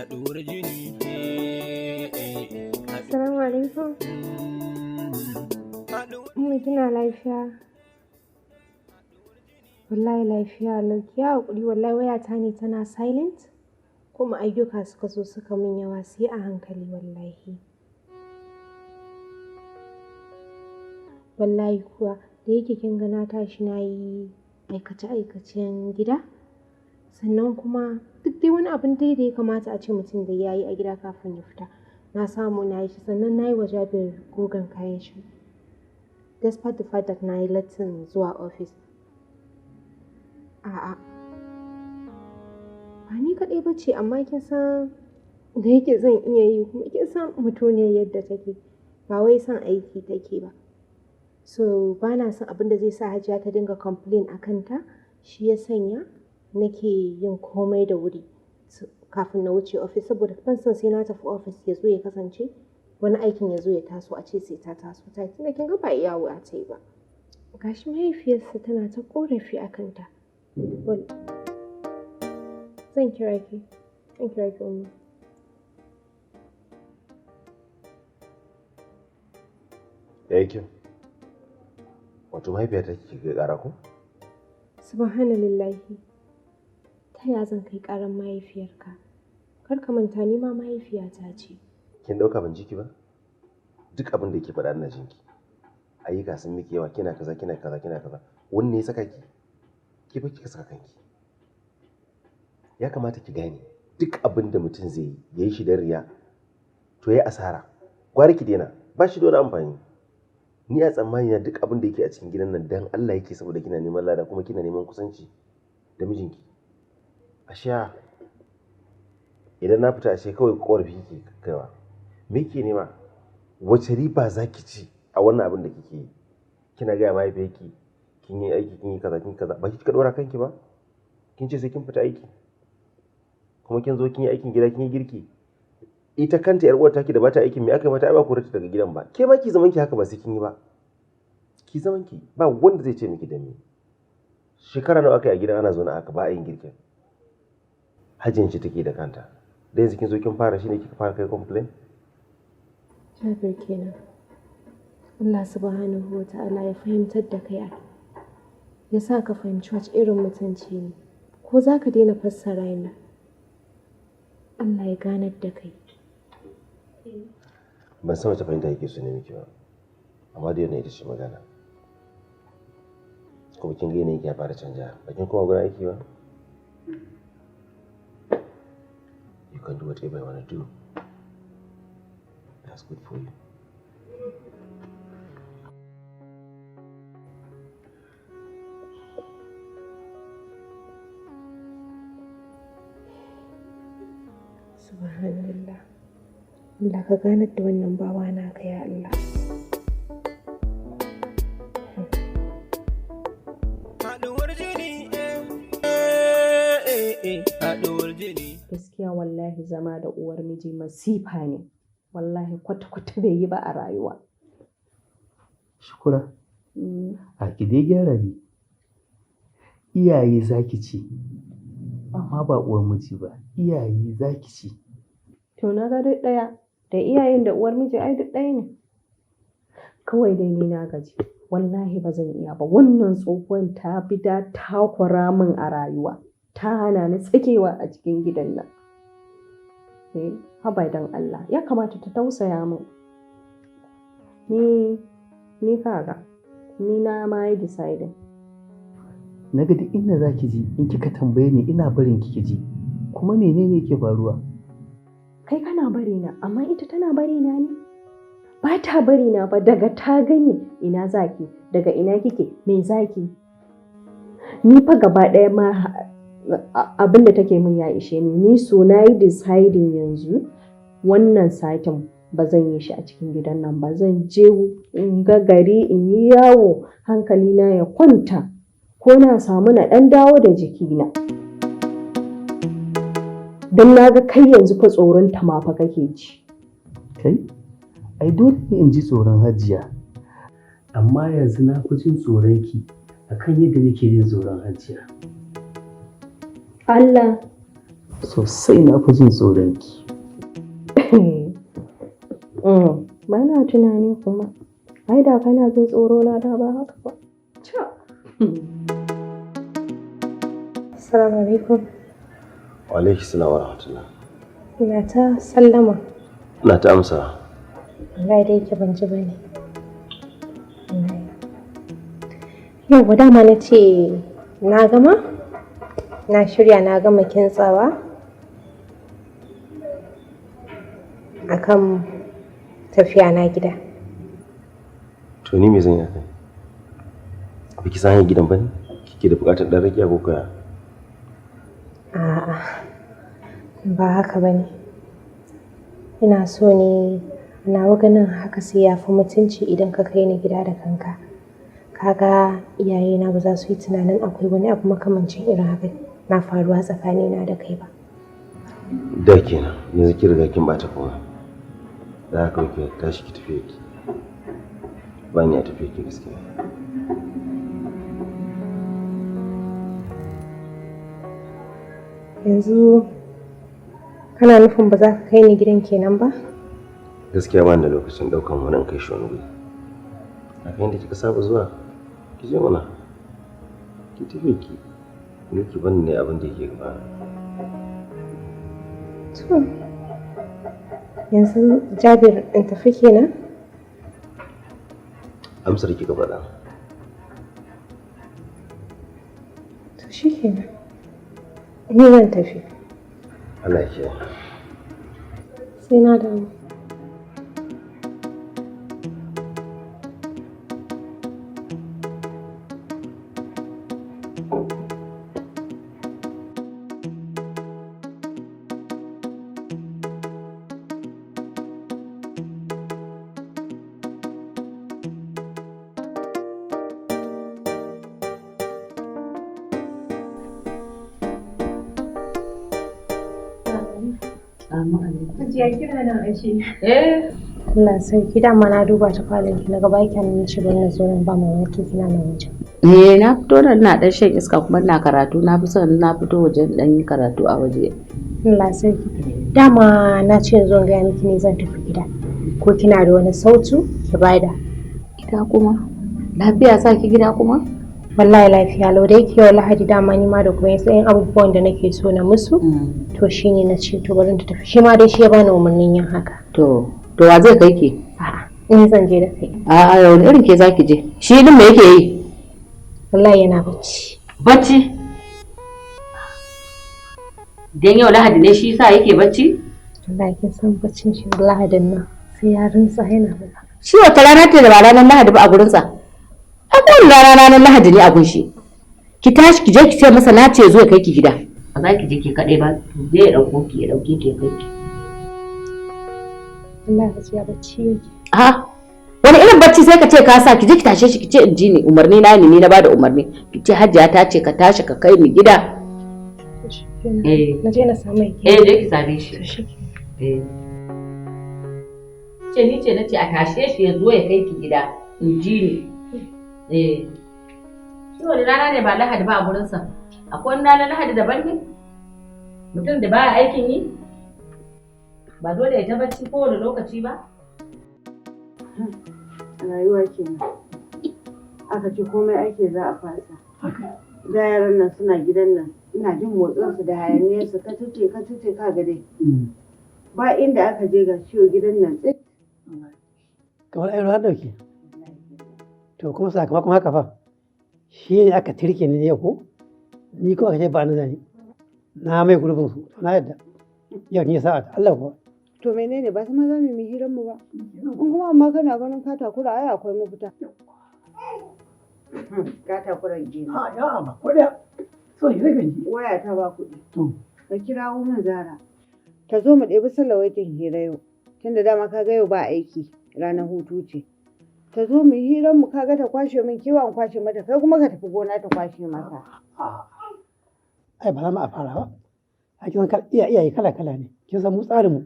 haɗuwar jini. Assalamu alaikum. Umma kina lafiya? Wallahi lafiya lau. Ki haƙuri wallahi wayata ne tana silent. Kuma ayyuka suka zo suka min yawa sai a hankali wallahi. Wallahi kuwa da yake kin ga na tashi na yi aikace-aikacen gida. Sannan kuma duk dai wani abin dai da ya kamata a ce mutum da ya yi a gida kafin ya fita. Na samu na yi shi sannan na yi wa Jabir gogan kayan shi. Despite the fact that na yi lattin zuwa ofis. A'a. Ba ni kaɗai ba ce amma kin san da yake zan iya yi kuma kin san mutuniyar yadda take. Ba wai son aiki take ba. So ba na son abin da zai sa Hajiya ta dinga complain a kanta. Shi ya sanya nake yin komai da wuri kafin na wuce ofis saboda ban san sai na tafi ofis ya zo ya kasance wani aikin ya zo ya taso a ce sai ta taso ta yi tunda kin ga ba iyawa a ta yi ba. Gashi mahaifiyarsa tana ta ƙorafi a kanta. Zan kira ki umma. Ya yi kyau. Wato mahaifiyata kike ƙara ko? Subhanallahi. Ta ya zan kai ƙaran mahaifiyarka? Kar ka manta ni ma mahaifiyata ce. Kin ɗauka ban jiki ba? Duk abin da yake faɗa ina jinki. Ayyuka sun miki yawa kina kaza. Wanne ya saka ki? Ki fa kika saka kanki. Ya kamata ki gane duk abin da mutum zai yi ya yi shi don riya to ya asara. Gwara ki daina ba shi da wani amfani. Ni a tsammani na duk abin da yake a cikin gidan nan dan Allah yake saboda kina neman lada kuma kina neman kusanci da mijinki. Asha idan na fita ashe kawai korafi kike kaiwa. Me kike nema? Wace riba zaki ci a wannan abin da kike yi? Kina ga mahaifiyarki kin yi aiki kin yi kaza ba ki ka dora kanki ba? Kin ce sai kin fita aiki. Kuma kin zo kin yi aikin gida kin yi girki. Ita kanta yar uwar taki da bata aikin me aka mata ai ba korata daga gidan ba. Ke ma ki zaman ki haka ba sai kin yi ba. Ki zaman ki ba wanda zai ce miki da me. Shekara nawa aka yi a gidan ana zaune haka ba a yin girkin. Hajin ci take da kanta. Da yanzu kin zo kin fara shine kika fara kai complain? Jabir kenan. Allah subhanahu wa ta'ala ya fahimtar da kai ya sa ka fahimci wace irin mutunci ne. Ko za ka daina fassara ni? Allah ya ganar da kai. Ban san wace fahimta yake so ne miki ba. Amma da yana ita ce magana. Kuma kin ga yanayin ya fara canja. Ba kin kuma gurin aiki ba? You can do whatever you want to do. That's good for you. Subhanallah. Allah ka ganar da wannan bawa naka ya Allah. Gaskiya wallahi zama da uwar miji masifa ne. Wallahi kwata-kwata bai yi ba a rayuwa. Shukura, a ki dai gyara ne. Iyaye zaki ce, amma ba uwar miji ba, iyaye zaki ce. To na ga duk ɗaya, da iyayen da uwar miji ai duk ɗaya ne. Kawai dai ni na gaji, wallahi ba zan iya ba. Wannan tsohuwar ta bi da takura min a rayuwa, ta hana ni tsakewa a cikin gidan nan. Haba dan Allah, ya kamata ta tausaya min. Ni kaga, ni na ma yi deciding. Na ga duk inda za ki ji in kika tambaye ni ina barin ki ji, kuma menene ke faruwa? Kai kana bari na, amma ita tana bari na ne? Ba ta bari na ba daga ta gani ina zaki, daga ina kike, me zaki? Ni fa gaba ɗaya ma abin da take min ya ishe ni so na yi deciding yanzu wannan satin ba zan yi shi a cikin gidan nan ba. Zan je in ga gari in yi yawo hankalina ya kwanta ko na samu na ɗan dawo da jikina. Don na ga kai yanzu fa tsoron ta ma fa kake ji. Kai? Ai dole ne in ji tsoron Hajiya. Amma yanzu na fi jin tsoron ki akan yadda nake jin tsoron Hajiya. Allah sosai na fi jin tsoron ki. Ba na tunani kuma. Ai da kana jin tsoro na da ba haka ba. Assalamu alaikum. Wa alaikum salam wa rahmatullah. Ina ta sallama. Ina ta amsa. Wallahi dai ki ban ji bane. Yau dama na ce na gama? Na shirya na gama kintsawa akan tafiya na gida. To ni me zan yi akai? Ba ki san hanyar gidan bane? Kike da buƙatar ɗan rakiya ko kaya? A'a, ba haka bane. Ina so ne nawa ganin haka sai ya fi mutunci idan ka kai ni gida da kanka. Kaga iyayena ba za su yi tunanin akwai wani abu makamancin irin haka na faruwa tsakanina da kai ba. Da kenan, yanzu ki riga kin bata kuma. Da haka ki tashi ki tafi ki. Ba ni a tafi ki gaskiya. Yanzu kana nufin ba za ka kai ni gidan kenan ba? Gaskiya ba ni da lokacin ɗaukan wani kai shi wani guri. A kan da kika saba zuwa, ki je mana. Ki tafi ki. Ni ki bani ne abin da yake gaba. To, yanzu Jabir in tafi kenan? Amsar kika faɗa. To shi kenan. Ni zan tafi. Allah ya kiyaye. Sai na dawo. Hajiya kira nan ashe. Allah sarki dama na duba ta falon ki na gaba ki nan ci ban zo nan ba mamaki kina nan waje. Na fito nan na dan shan iska kuma ina karatu na fi son na fito waje dan yi karatu a waje. Allah sarki. Dama na ce zo ga miki ne zan tafi gida. Ko kina da wani sautu ki bada. Gida kuma? Lafiya sa ki gida kuma? Wallahi lafiya lau da yake yau Lahadi dama ni ma da kuma yasu abubuwan da nake so na musu. To shine na ce to bari ta tafi. Shi ma dai shi ya bani umarnin yin haka. To wa zai kai ki? A'a, ni zan je da kai. A'a, yau irin ke zaki je? Shi din me yake yi? Wallahi yana bacci. Bacci? Dan yau Lahadi ne shi sa yake bacci? Wallahi kin san baccin shi Lahadin nan sai ya rinsa yana bacci. Shi wata rana ce da ba ranar Lahadi ba a gurinsa. A kowane ranar Lahadi ne a gunshi. Ki tashi ki je ki ce masa na ce zo ya kai ki gida. Ba za ki je ki kaɗai ba, zai ya ɗauko ki ya ɗauke ki ya kai ki. Allah ya bacci yake. Aha, wani irin bacci sai ka ce ka sa ki je ki tashe shi ki ce in ji ni umarni na ni na bada umarni. Ki ce Hajiya ta ce ka tashi ka kai ni gida. Na je na samu yake. Je ki same shi. Ce ni ce na ce a tashe shi ya zo ya kai ki gida in ji ni. Shi wani rana ne ba Lahadi ba a gurinsa. Akwai wani ranar Lahadi daban ne? Mutum da baya aikin yi? Ba dole ya ta bacci kowane lokaci ba? Rayuwa kenan. Aka ce komai ake za a fasa. Da yaran nan suna gidan nan, ina jin motsinsu da hayaniyarsu ka tuce ka ga dai. Ba inda aka je ga ciwo gidan nan tsit. Kamar ai ruwan dauke. To kuma sakamakon haka fa shi ne aka tirke ni yau ko? Ni ko aka ce ba ni zani. Na mai gurbin su, na yadda. Yau ni sa'a Allah kuwa. To menene ba sama za mu yi hirar mu ba? In kuma amma kana ganin ka takura ai akwai mafita. Ka takura gina. Ha ya ba ko da. So yi zai ganji. Waya ta ba kuɗi. Ka kirawo min Zara. Ta zo mu ɗebi sallawaitin hira yau. Tunda dama ka ga yau ba aiki, ranar hutu ce. Ta zo mu yi hirar mu kaga ta kwashe min kewa in kwashe mata kai kuma ka tafi gona ta kwashe mata. Ai ba za mu a fara ba. A kin san iyaye kala-kala ne. Kin san mu tsarin mu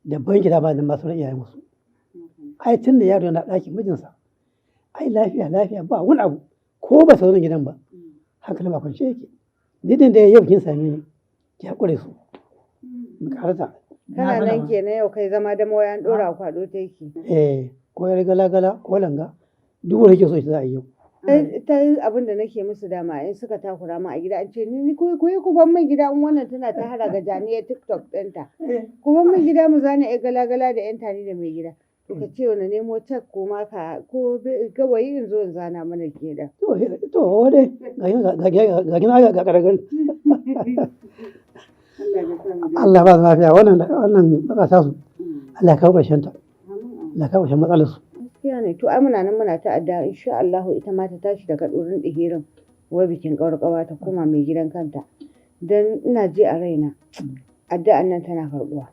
da banki da ba da masu iyaye musu. Ai tun da yaro yana ɗakin mijinsa. Ai lafiya ba wani abu ko ba sauran gidan ba. Hankali ba kwance yake. Didin da yau kin same ni ki hakure su. mu karata. Kana nan kenan yau kai zama da mawayan ɗora kwaɗo ta yake. Ko yar gala-gala ko langa duk wanda ke so ita za a yi yau. Ta abin da nake musu dama in suka takura ma a gida an ce ni ku ban min gida in wannan tana ta hara ga janiyar TikTok ɗinta. Ku ban min gida mu zana yar gala-gala da yan tani da mai gida. To ka ce wani nemo cak ko maka ko gawayi in zo in zana mana gida. To wadai ga gina ga karagar. Allah ba su lafiya wannan matsala ta su. Allah ya kawo ƙarshen ta. Allah ya kawo ƙarshen matsalar su. Gaskiya ne to ai muna nan muna ta addu'a insha Allah ita ma ta tashi daga ɗorin ɗihirin wai bikin ƙawarƙawa ta koma mai gidan kanta. Dan ina ji a raina addu'an nan tana karɓuwa.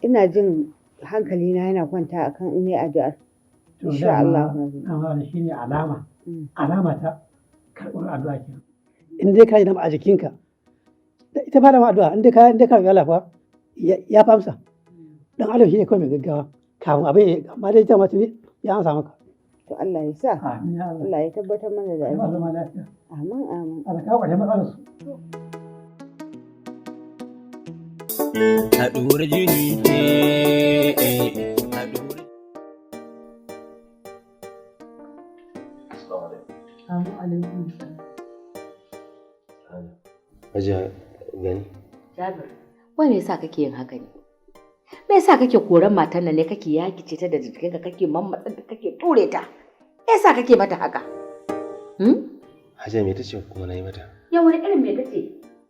Ina jin hankalina yana kwanta akan in yi addu'ar. Insha Allah. Wannan shine alama ta karɓar addu'a kenan. In dai ka yi nama a jikinka ita ba da ma addu'a in dai ka karɓi Allah fa ya famsa. Dan adam shine kawai mai gaggawa kafin abin amma dai ita ma tuni ya amsa maka. To Allah ya sa. Allah ya tabbatar mana da alheri. Amin amin. Allah ka kwaje matsalar su. Haɗuwar jini Hajiya gani. Jabir, wai me yasa kake yin haka ne? Me yasa kake koran matan nan ne kake yakice ta da jikinka kake mammatsa da kake ture ta? Me yasa kake mata haka? Hajiya me tace kuma nayi mata? Ya wani irin me tace?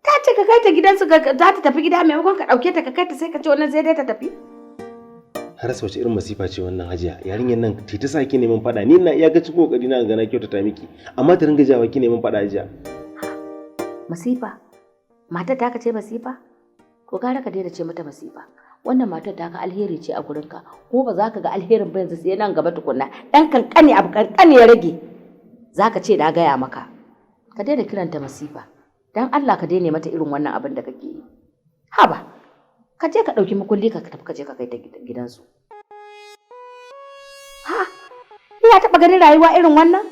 Ta ce ka kai ta gidansu za ta tafi gida maimakon ka dauke ta ka kai ta sai ka ce wannan zai dai ta tafi? Har wace irin masifa ce wannan Hajiya? Yarinyar nan ta sa ki neman fada. Ni na iya ga ci kokari na ga na kyautata miki. Amma ta ringa jawa ki neman fada Hajiya. Masifa? Matar ta ka ce masifa? Ko gara ka daina ce mata masifa. Wannan matar ta ka alheri ce a gurinka, ko ba za ka ga alherin ba yanzu sai nan gaba tukunna. Dan kankani abu kankani ya rage. Za ka ce da gaya maka. Ka daina kiranta masifa. Dan Allah ka daina mata irin wannan abin da kake yi. Haba. Ka je ka dauki makulli ka tafi ka je ka kai ta gidansu. Ha? Ya taba ganin rayuwa irin wannan?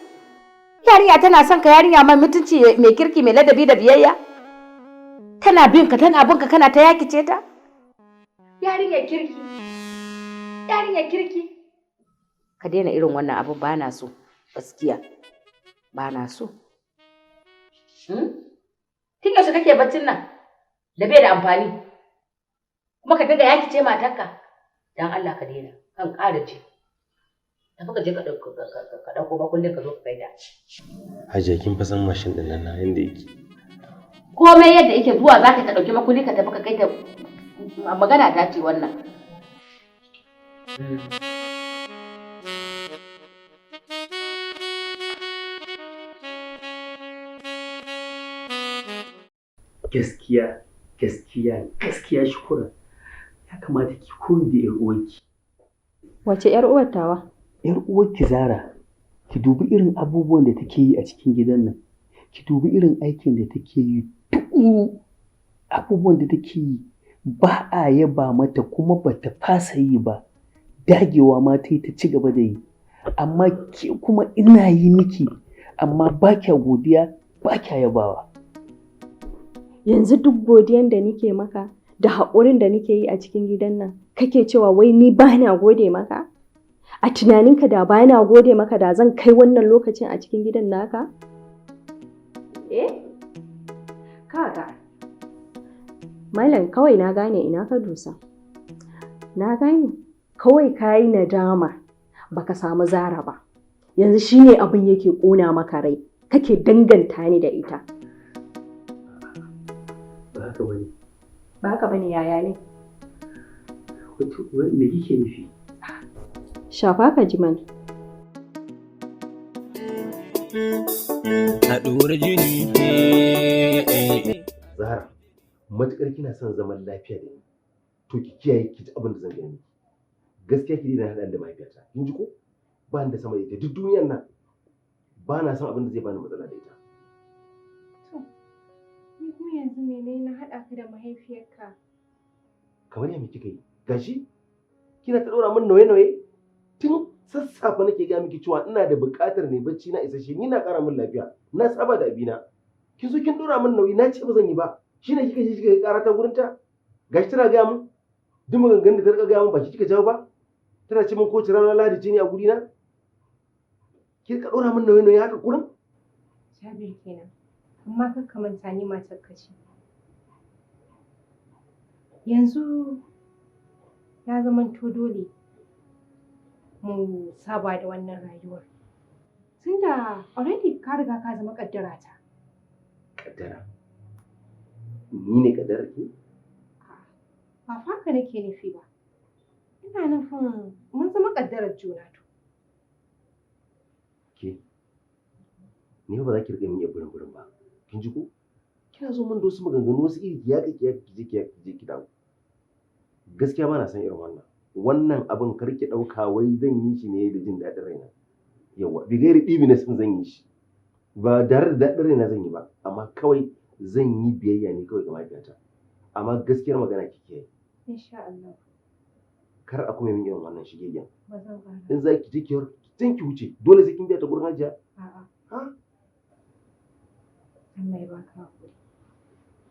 Yarinya tana son ka, yarinya mai mutunci mai kirki mai ladabi da biyayya. Tana bin ka tana bin ka kana ta yakice ta? Yarinya kirki. Yarinya kirki. Ka daina irin wannan abu ba na so. Gaskiya. Ba na so. Tun yaushe kake baccin nan? Da bai da amfani. Kuma ka dinga yakice matarka. Dan Allah ka daina. Kan ƙara ce. Tafi ka je ka ɗauko makullin ka zo ka kai da. Hajiya kin fa san mashin din nan yanda yake. Komai yadda yake zuwa za ka ɗauki makulli ka tafi ka kai ta. Magana ta ce wannan. Gaskiya Shukura. Ya kamata ki koyi da 'yar uwarki. Wace 'yar uwar tawa? 'Yar uwarki Zara, ki dubi irin abubuwan da take yi a cikin gidan nan. Ki dubi irin aikin da take yi tukuru. Abubuwan da take yi ba a yaba mata kuma ba ta fasa yi ba. Dagewa ma ta yi ta ci gaba da yi. Amma ke kuma ina yi miki amma ba kya godiya ba kya yabawa. Yanzu duk godiyan da nike maka da haƙurin da nike yi a cikin gidan nan kake cewa wai ni ba na gode maka? A tunaninka da ba na gode maka da zan kai wannan lokacin a cikin gidan naka? Kaga. Malam kawai na gane ina ka dusa. Na gane kawai ka yi nadama baka samu Zara ba. Yanzu shine abin yake ƙona maka rai. Kake danganta ni da ita. Ba haka bane. Ba haka bane yaya ne? Me kike nufi? Shafa ka ji mana. Haɗuwar jini. Zahra, matuƙar kina son zaman lafiya da ni, to ki kiyaye ki ji abin da zan gaya miki. Gaskiya ki daina haɗa da mahaifiyata. Kin ji ko? Ba ni da sama da ita duk duniyar nan. Ba na son abin da zai bani matsala da ita. To, ni kuma yanzu menene na haɗa ka da mahaifiyarka? Kamar ya me kika yi? Gashi kina ta ɗora min nauye-nauye? Tun sassafe nake gaya miki cewa ina da buƙatar ne bacci na isasshe, ni na ƙara min lafiya. Na saba da abina. Kin zo kin ɗora min nauyi na ce ba zan yi ba. Shi ne kika je kika ƙara ta gurin ta? gashi tana gaya mun duk maganganun da ta rika gaya mun ba ki kika jawo ba, tana ce min kowace rana Ladi ce ne a guri na, ki ka ɗora min nauyi haka kurin. Jabir kenan, amma kar ka manta ni matar ka ce. Yanzu ya zamanto dole mu saba da wannan rayuwar. Tunda already ka riga ka zama kaddara ta. Kaddara? Ni ne kaddara ke? Ba fa haka nake nufi ba. Ina nufin mun zama kaddarar juna to. Ke? Ni ba za ki riƙa min iya burin ba. Kin ji ko? Kina zo min da wasu maganganu wasu iri ki je ki dawo. Gaskiya ba na san irin wannan. Wannan abin kar ki ɗauka wai zan yi shi ne da jin daɗin raina. Yawwa, bi gairi ɗibi na sun zan yi shi. Ba tare da daɗin raina zan yi ba, amma kawai zan yi biyayya ne kawai ga mahaifiyata. Amma gaskiyar magana kike yi. Insha Allah. Kar a kuma min irin wannan shigegen. Ba zan ƙara. In za ki je ki wuce, dole sai kin biya ta gurin hajiya. A'a. Ha? Allah ya baka hakuri.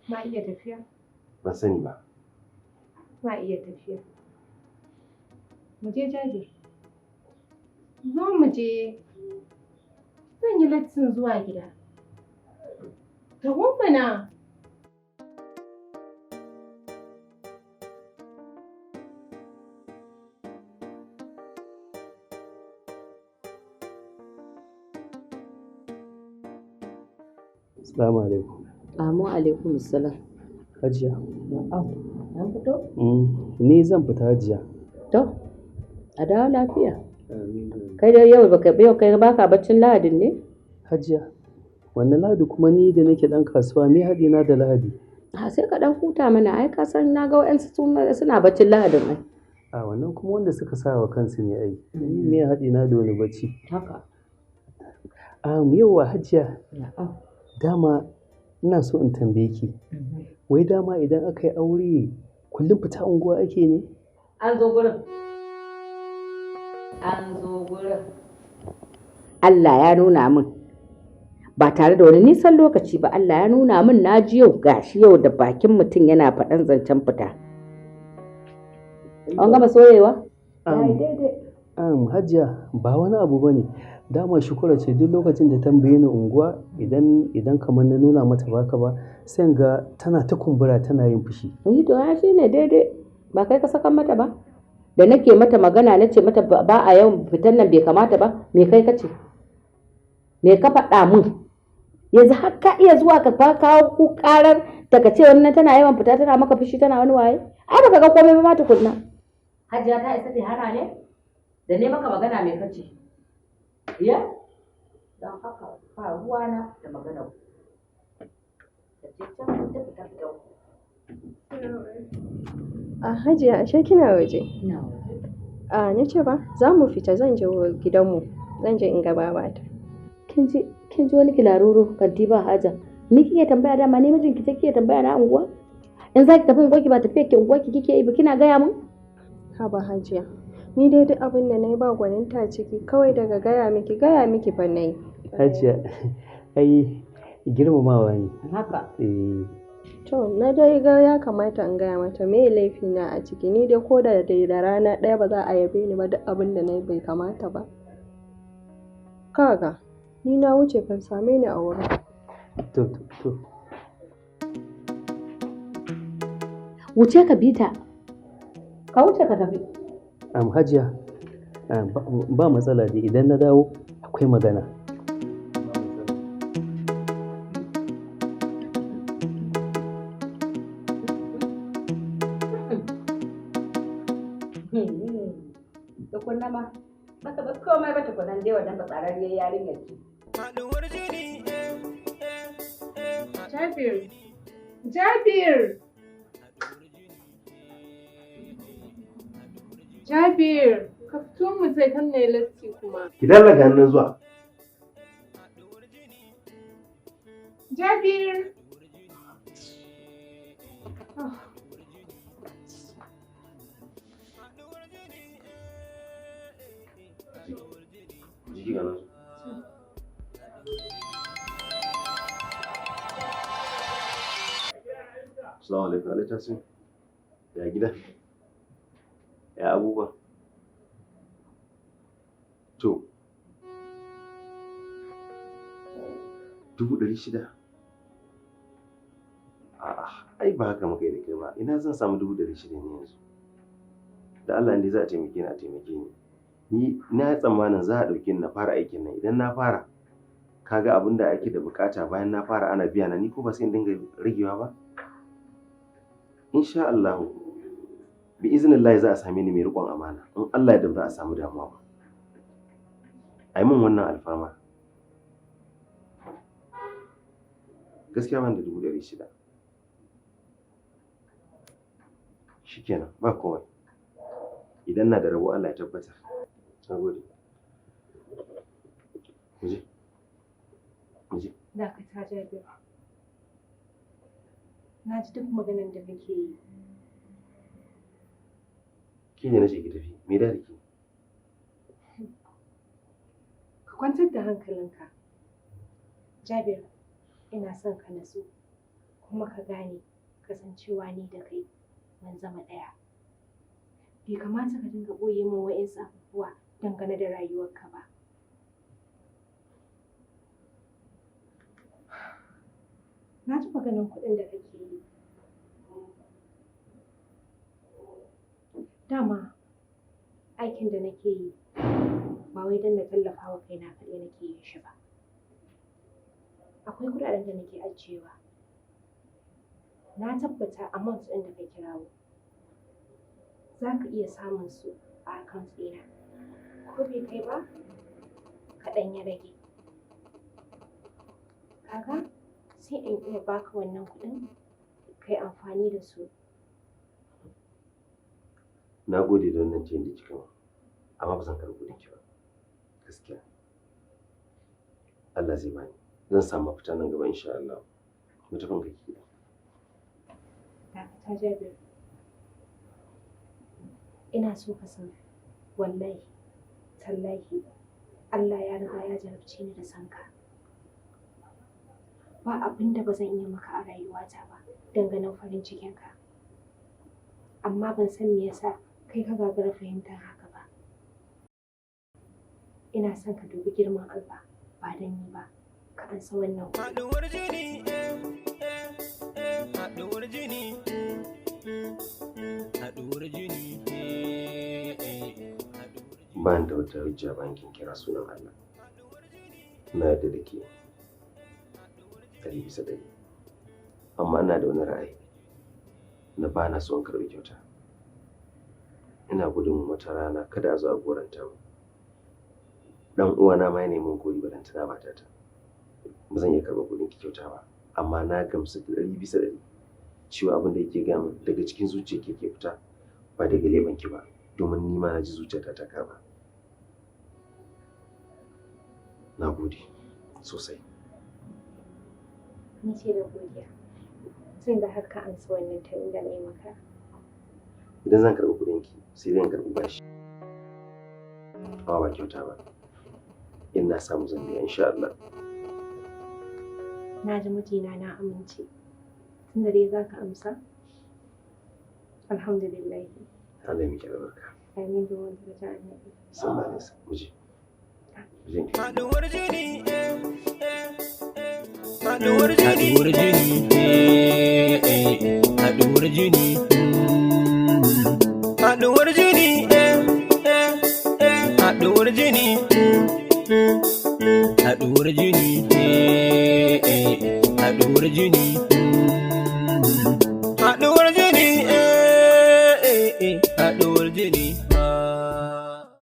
Ma iya tafiya? Ban sani ba. Ma iya tafiya. Mu je Jabir. Zo mu je. Zan yi lattin zuwa gida. Taho mana. Assalamu alaikum. Amu alaikum salam. Hajiya. Na'am. An fito? Ni zan fita Hajiya. To, a dawo lafiya. Kai da yau kai baka baccin Lahadin ne? Hajiya, wannan Lahadi kuma ni da nake dan kasuwa me haɗi na da Lahadi? A sai ka dan huta mana ai ka san na ga wayansu suna baccin Lahadin ai. A wannan kuma wanda suka sa wa kansu ne ai. Me haɗi na da wani bacci? Haka. Yauwa Hajiya. Na'am. Dama ina so in tambaye ki. Wai dama idan aka yi aure kullum fita unguwa ake ne? An zo gurin. An zo gurin. Allah ya nuna min ba tare da wani nisan lokaci ba, Allah ya nuna min na ji yau gashi yau da bakin mutum yana faɗan zancen fita. An gama soyewa? Hajiya ba wani abu bane. Dama Shukura ce duk lokacin da tambaye ni unguwa idan kamar na nuna mata baka ba sai ga tana ta kumbura tana yin fushi. Ni to ya shine daidai, ba kai ka saka mata ba? Da nake mata magana nace mata ba a yawan fitan nan bai kamata ba, me kai kace? Me ka faɗa mun? Yanzu har ka iya zuwa ka kawo ku karar daga ce wannan tana yawan fita tana maka fushi tana wani waye? Ai baka ga komai ba ma tukunna. Hajiya ta isa ta hana ne? Da ne maka magana me kace? Ya? Don haka ba ruwana da magana. Da ce can ta fita. Hajiya ashe kina waje? Ina waje. Ni ce ba za mu fita zan je gidanmu zan je in ga babata. Kin ji wani kilaruru kanti ba haja. Ni kike tambaya dama ni mijinki take tambaya na unguwa? In za ki tafi unguwa ki ba tafiya ki unguwa ki kike yi ba kina gaya mun? Haba Hajiya. Ni dai duk abin da na yi ba gwaninta ciki kawai daga gaya miki fa na yi. Hajiya, ai girmamawa ne. Haka. To, na dai ga ya kamata in gaya mata me laifi na a ciki ni dai ko da rana ɗaya ba za a yabe ni ba duk abin da na yi bai kamata ba. Kaga, ni na wuce kan same ni a wurin. To. Wuce ka bita. Ka wuce ka tafi. Hajiya, ba matsala dai idan na dawo akwai magana. Tukunna ma, baka ba komai ba tukunan dai wannan batsararriyar yarinyar ce. Jabir, ka fito mu sai kan ne latti kuma. Ki dalla ga hannun zuwa. Jabir. Jiki ga nan. Assalamu alaikum. Alaikum salam. Ya gida? Ya abubuwa? To, 600,000? A'a, ai ba haka muka yi da kai ba. Ina zan samu 600,000 ne yanzu? Da Allah ne za a taimake ni a taimake ni. Ni na yi tsammanin za a ɗauke ni na fara aikin nan. Idan na fara, kaga abin da ake da buƙata bayan na fara ana biya na, ni ko ba sai in dinga ragewa ba? Insha Allahu, bi iznillahi za a same ni mai riƙon amana. In Allah ya yarda ba za a samu damuwa ba. Ai min wannan alfarma. Gaskiya ban da 600,000. Shikenan, ba komai. Idan na da rabo Allah ya tabbatar. Na gode. Mu je. Mu je. Dakata Jabir. Na ji duk maganar da kake yi. Ke ne na ce ki tafi. Me da ki? Ka kwantar da hankalinka. Jabir, ina son ka natsu kuma ka gane kasancewa ni da kai mun zama ɗaya. Bai kamata ka dinga ɓoye min wa'insu abubuwa dangane da rayuwarka ba. Na ji maganin kuɗin da kake yi. Dama aikin da nake yi ba wai don na tallafa wa kaina kaɗai nake yin shi ba. Akwai kuɗaɗen da nake ajiyewa. Na tabbata amount ɗin da ka kirawo za ka iya samun su a account ɗina. Ko bai kai ba, kaɗan ya rage. Kaga sai in iya baka wannan kuɗin ka yi amfani da su. Na gode da wannan cikin da kika min, amma ba zan karɓi kuɗin ki ba. Gaskiya. Allah zai bani. Zan samu mafita nan gaba insha Allah. Mu tafi ga ki. Dakata Jabir. Ina so ka san wallahi tallahi Allah ya riga ya jarabce ni da sanka. Ba abin da ba zan iya maka a rayuwata ba dangane farin cikinka. Amma ban san me yasa kai ka gagara fahimtar haka ba. Ina son ka dubi girman Allah ba dan ni ba. Ka ansa wannan kuɗi. Haɗuwar jini, haɗuwar jini, haɗuwar jini, Ba ni da wata hujja bayan kin kira sunan Allah. Na yarda da ke 100%. Amma ina da wani ra'ayi na ba na son karɓi kyauta. Ina gudun wata rana kada a zo a goranta mu. Dan uwana ma ya nemi gori balantana matata. Ba zan iya karɓar kuɗin ki kyauta ba, amma na gamsu da 100% cewa abin da yake gaya min daga cikin zuciyarki ke fita ba daga leɓenki ba, domin ni ma na ji zuciyata ta kama. Na gode sosai. Ni ce da godiya. Tun da har ka ansa wannan tayin da na yi maka. Idan zan karɓi kuɗin ki sai zan karɓi bashi. Amma ba kyauta ba. In na samu zan biya insha Allah. Na ji mijina na amince. Tun da dai za ka amsa. Alhamdulillah. Allah ya miki albarka. Amin da wanda ta annabi. Sallallahu alaihi wasallam. Muje. haɗuwar jini, haɗuwar jini, haɗuwar jini, haɗuwar jini, haɗuwar jini, haɗuwar jini, haɗuwar jini, haɗuwar jini.